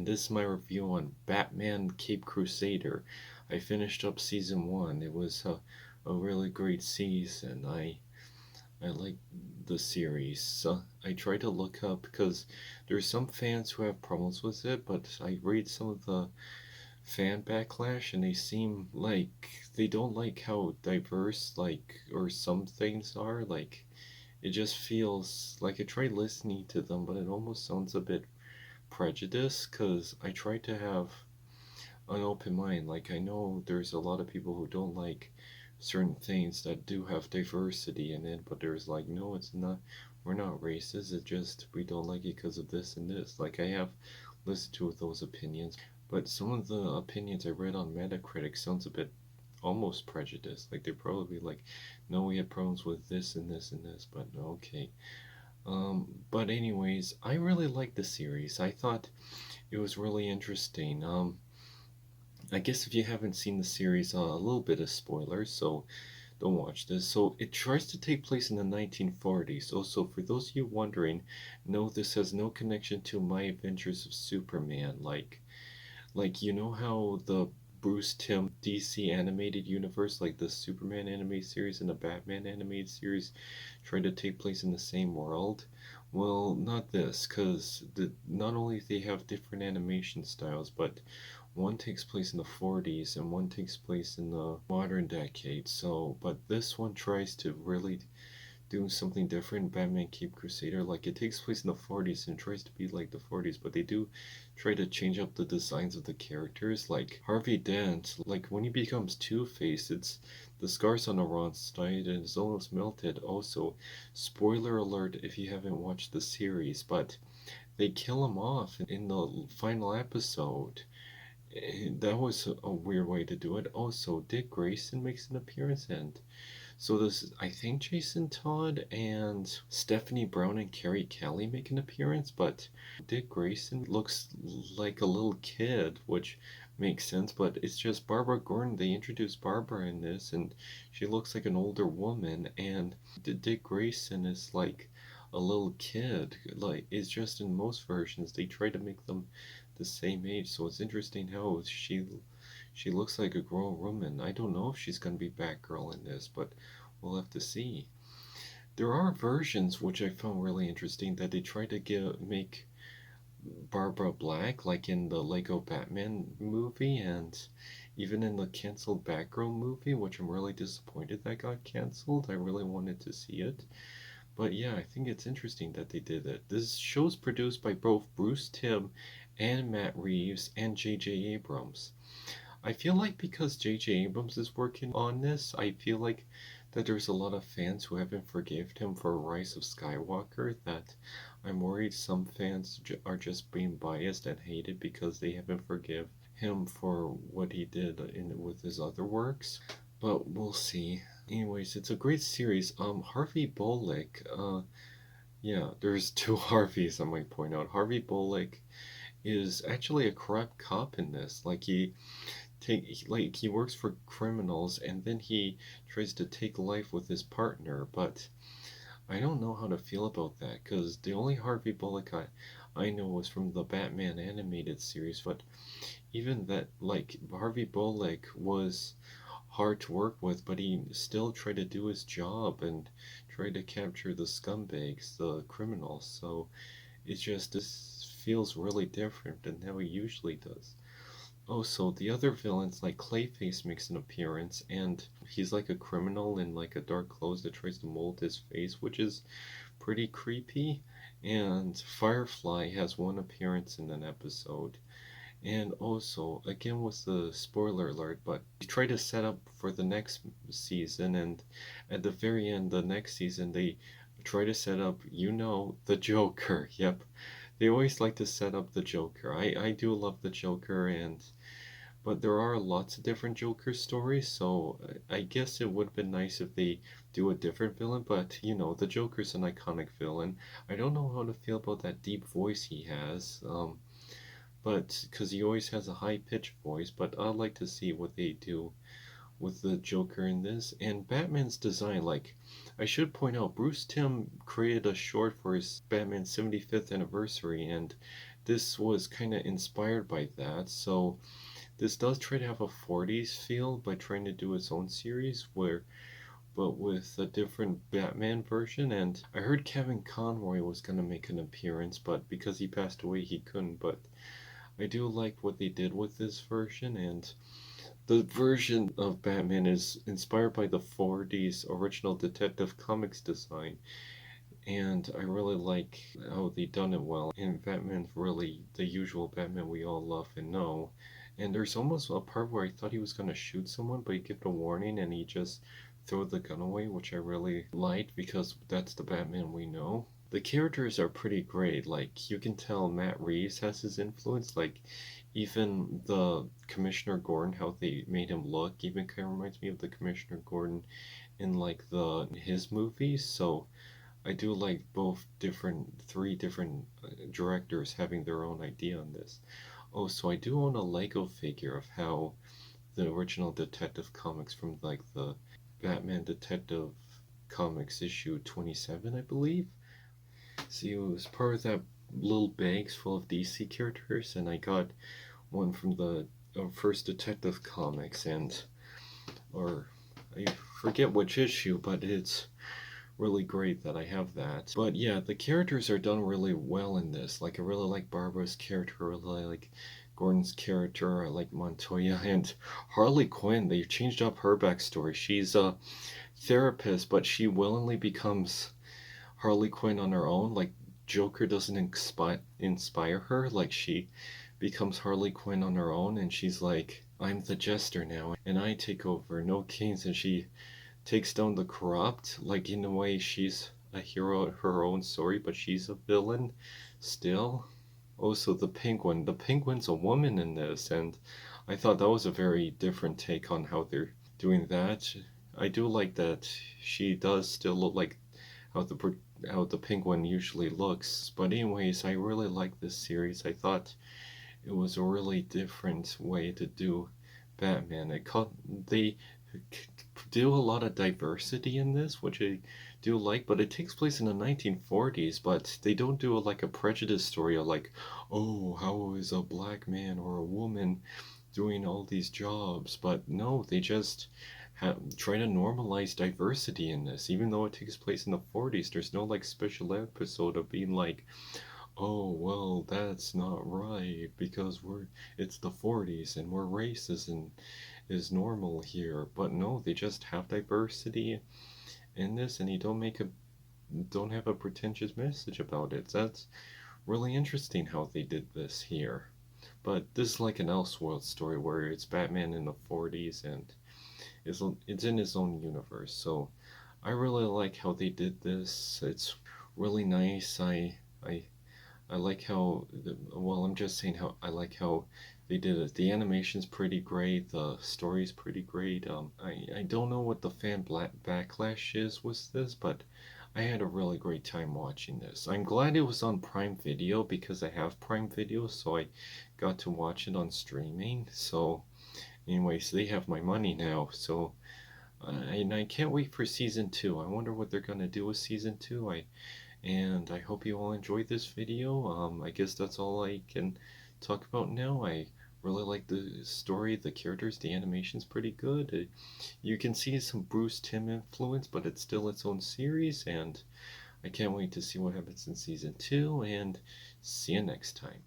this is my review on Batman Caped Crusader. I finished up season 1. It was a really great season. I like the series. I try to look up because there's some fans who have problems with it, but I read some of the fan backlash and they seem like they don't like how diverse or some things are. It just feels like I try listening to them, but it almost sounds a bit prejudice because I try to have an open mind. Like, I know there's a lot of people who don't like certain things that do have diversity in it, but there's like, no, it's not, we're not racist, it's just we don't like it because of this and this. Like, I have listened to those opinions, but some of the opinions I read on Metacritic sounds a bit almost prejudiced. Like, they're probably like, no, we had problems with this and this and this, but okay. But anyways, I really liked the series. I thought it was really interesting. I guess if you haven't seen the series, a little bit of spoilers, so don't watch this. So it tries to take place in the 1940s. Also, for those of you wondering, no, this has no connection to My Adventures of Superman. Like you know how the Bruce Timm DC animated universe, like the Superman animated series and the Batman animated series, try to take place in the same world. Well, not this, because not only they have different animation styles, but one takes place in the 40s and one takes place in the modern decade. So, but this one tries to really do something different. Batman Caped Crusader, like it takes place in the 40s and tries to be like the 40s, but they do try to change up the designs of the characters. Like Harvey Dent, like when he becomes Two-Face, it's the scars on the wrong side and it's almost melted. Also, spoiler alert if you haven't watched the series, but they kill him off in the final episode. That was a weird way to do it. Also, Dick Grayson makes an appearance, and so this, I think Jason Todd and Stephanie Brown and Carrie Kelly make an appearance, but Dick Grayson looks like a little kid, which makes sense, but it's just Barbara Gordon. They introduced Barbara in this, and she looks like an older woman, and Dick Grayson is like a little kid. Like, it's just in most versions, they try to make them the same age, so it's interesting how she looks like a grown woman. I don't know if she's going to be Batgirl in this, but we'll have to see. There are versions which I found really interesting that they try to make Barbara Black, like in the Lego Batman movie, and even in the canceled Batgirl movie, which I'm really disappointed that got canceled. I really wanted to see it. But yeah, I think it's interesting that they did it. This show's produced by both Bruce Timm and Matt Reeves and J.J. Abrams. I feel like because J.J. Abrams is working on this, I feel like that there's a lot of fans who haven't forgiven him for Rise of Skywalker, that I'm worried some fans are just being biased and hate it because they haven't forgive him for what he did with his other works. But we'll see. Anyways, it's a great series. Harvey Bullock, yeah, there's two Harveys I might point out. Harvey Bullock is actually a corrupt cop in this. He works for criminals and then he tries to take life with his partner, but I don't know how to feel about that because the only Harvey Bullock I know was from the Batman animated series, but even that, like, Harvey Bullock was hard to work with, but he still tried to do his job and tried to capture the scumbags, the criminals. So it's just, this feels really different than how he usually does. Oh, so the other villains, like Clayface makes an appearance, and he's like a criminal in like a dark clothes that tries to mold his face, which is pretty creepy. And Firefly has one appearance in an episode. And also, again with the spoiler alert, but they try to set up for the next season, and at the very end, the next season, they try to set up, the Joker. Yep. They always like to set up the Joker. I do love the Joker, but there are lots of different Joker stories, so I guess it would have been nice if they do a different villain, but the Joker's an iconic villain. I don't know how to feel about that deep voice he has, but because he always has a high pitched voice, but I'd like to see what they do with the Joker in this. And Batman's design, like, I should point out, Bruce Timm created a short for his Batman 75th anniversary, and this was kind of inspired by that. So this does try to have a 40s feel by trying to do its own series but with a different Batman version. And I heard Kevin Conroy was going to make an appearance, but because he passed away, he couldn't. But I do like what they did with this version, and the version of Batman is inspired by the 40s original Detective Comics design, and I really like how they done it well. And Batman's really the usual Batman we all love and know. And there's almost a part where I thought he was gonna shoot someone, but he gave a warning and he just threw the gun away, which I really liked because that's the Batman we know. The characters are pretty great. Like you can tell Matt Reeves has his influence. Like even the Commissioner Gordon, how they made him look, even kind of reminds me of the Commissioner Gordon in like his movies. So I do like three different directors having their own idea on this. Oh, so I do own a Lego figure of how the original Detective Comics from like the Batman Detective Comics issue 27, I believe. See, it was part of that little bags full of DC characters, and I got one from the first Detective Comics, or I forget which issue, but it's really great that I have that. But yeah, the characters are done really well in this. Like I really like Barbara's character, I really like Gordon's character, I like Montoya and Harley Quinn. They changed up her backstory. She's a therapist, but she willingly becomes Harley Quinn on her own. Like Joker doesn't inspire her. Like she becomes Harley Quinn on her own, and she's like, I'm the jester now, and I take over. No kings, and she takes down the corrupt. Like in a way, she's a hero of her own story, but she's a villain still. Also, the Penguin. The Penguin's a woman in this, and I thought that was a very different take on how they're doing that. I do like that she does still look like how the Penguin usually looks. But anyways, I really like this series. I thought it was a really different way to do Batman. They do a lot of diversity in this, which I do like, but it takes place in the 1940s, but they don't do like a prejudice story of like, oh, how is a black man or a woman doing all these jobs? But no, they just try to normalize diversity in this. Even though it takes place in the 40s, there's no like special episode of being like, oh well, that's not right because it's the 40s and we're racist and is normal here. But no, they just have diversity in this, and you don't have a pretentious message about it. That's really interesting how they did this here. But this is like an Elseworld story where it's Batman in the 40s and it's in his own universe. So I really like how they did this. It's really nice. I like how, well, I'm just saying how I like how they did it. The animation's pretty great. The story's pretty great. I don't know what the backlash is with this, but I had a really great time watching this. I'm glad it was on Prime Video because I have Prime Video, so I got to watch it on streaming. So, anyways, they have my money now. So, and I can't wait for season 2. I wonder what they're gonna do with season 2. And I hope you all enjoyed this video. I guess that's all I can talk about now. I really like the story, the characters, the animation's pretty good. You can see some Bruce Timm influence, but it's still its own series, and I can't wait to see what happens in season 2, and see you next time.